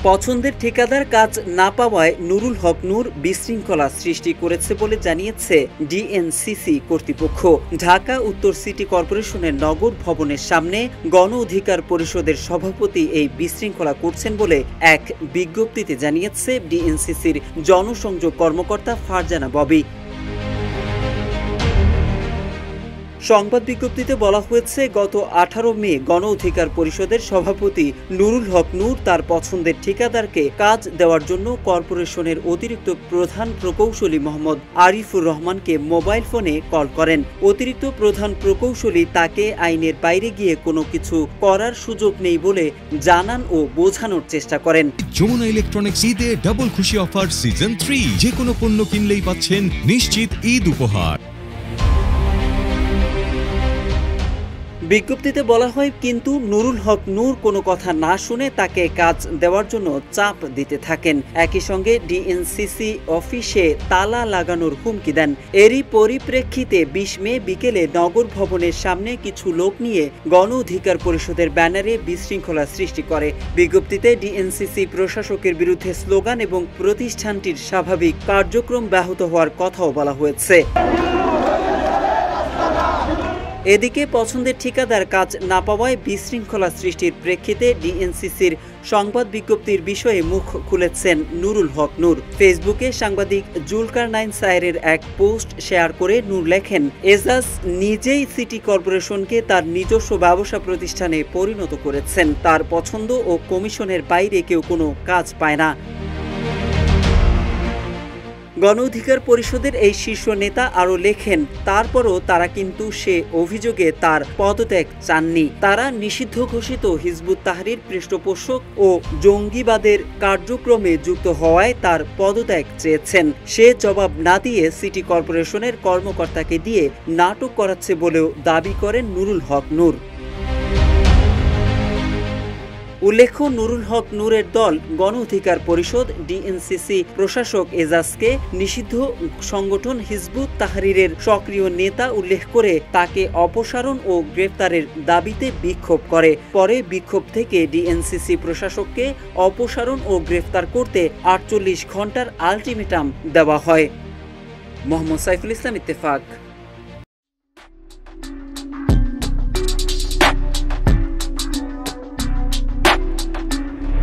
পছন্দের ঠিকাদার কাজ না পাওয়ায় নুরুল হক নূর বিশৃঙ্খলা সৃষ্টি করেছে বলে জানিয়েছে ডিএনসিসি কর্তৃপক্ষ। ঢাকা উত্তর সিটি কর্পোরেশনের নগর ভবনের সামনে গণ অধিকার পরিষদের সভাপতি এই বিশৃঙ্খলা করছেন বলে এক বিজ্ঞপ্তিতে জানিয়েছে ডিএনসিসির জনসংযোগ কর্মকর্তা ফারজানা ববি। সংবাদ বিজ্ঞপ্তিতে বলা হয়েছে, গত 18 মে গণ অধিকার পরিষদের সভাপতি নুরুল হক নূর তার পছন্দের ঠিকাদারকে কাজ দেওয়ার জন্য কর্পোরেশনের অতিরিক্ত প্রধান প্রকৌশলী মোহাম্মদ আরিফুর রহমানকে মোবাইল ফোনে কল করেন। অতিরিক্ত প্রধান প্রকৌশলী তাকে আইনের বাইরে গিয়ে কোনো কিছু করার সুযোগ নেই বলে জানান ও বোঝানোর চেষ্টা করেন। যমুনা ইলেকট্রনিক্স ঈদে ডাবল খুশি অফার সিজন 3, যে কোনো পণ্য কিনলেই পাচ্ছেন নিশ্চিত ঈদ উপহার। বিজ্ঞপ্তিতে বলা হয়, কিন্তু নুরুল হক নূর কোনো কথা না শুনে তাকে কাজ দেওয়ার জন্য চাপ দিতে থাকেন। একই সঙ্গে ডিএনসিসি অফিসে তালা লাগানোর হুমকি দেন। এরই পরিপ্রেক্ষিতে 20 মে বিকেলে নগর ভবনের সামনে কিছু লোক নিয়ে গণ অধিকার পরিষদের ব্যানারে বিশৃঙ্খলা সৃষ্টি করে। বিজ্ঞপ্তিতে ডিএনসিসি প্রশাসকের বিরুদ্ধে স্লোগান এবং প্রতিষ্ঠানটির স্বাভাবিক কার্যক্রম ব্যাহত হওয়ার কথাও বলা হয়েছে। এদিকে পছন্দের ঠিকাদার কাজ না পাওয়ায় বিশৃঙ্খলা সৃষ্টির প্রেক্ষিতে ডিএনসিসির সংবাদ বিজ্ঞপ্তির বিষয়ে মুখ খুলেছেন নুরুল হক নূর। ফেসবুকে সাংবাদিক জুলকারনাইন সায়েরের এক পোস্ট শেয়ার করে নূর লেখেন, এজাজ নিজেই সিটি কর্পোরেশনকে তার নিজস্ব ব্যবসা প্রতিষ্ঠানে পরিণত করেছেন। তার পছন্দ ও কমিশনের বাইরে কেউ কোনো কাজ পায় না। গণ অধিকার পরিষদের এই শীর্ষ নেতা আরও লেখেন, তারপরও তারা কিন্তু সে অভিযোগে তার পদত্যাগ চাননি। তারা নিষিদ্ধ ঘোষিত হিজবুত তাহরির পৃষ্ঠপোষক ও জঙ্গিবাদের কার্যক্রমে যুক্ত হওয়ায় তার পদত্যাগ চেয়েছেন। সে জবাব না দিয়ে সিটি কর্পোরেশনের কর্মকর্তাকে দিয়ে নাটক করাচ্ছে বলেও দাবি করেন নুরুল হক নূর। উল্লেখ্য, নুরুল হক নূরের দল গণ অধিকার পরিষদ ডিএনসিসি প্রশাসক এজাজকে নিষিদ্ধ সংগঠন হিজবুত তাহরিরের সক্রিয় নেতা উল্লেখ করে তাকে অপসারণ ও গ্রেফতারের দাবিতে বিক্ষোভ করে। পরে বিক্ষোভ থেকে ডিএনসিসি প্রশাসককে অপসারণ ও গ্রেফতার করতে 48 ঘন্টার আলটিমেটাম দেওয়া হয়। মোহাম্মদ সাইফুল ইসলাম, ইত্তেফাক।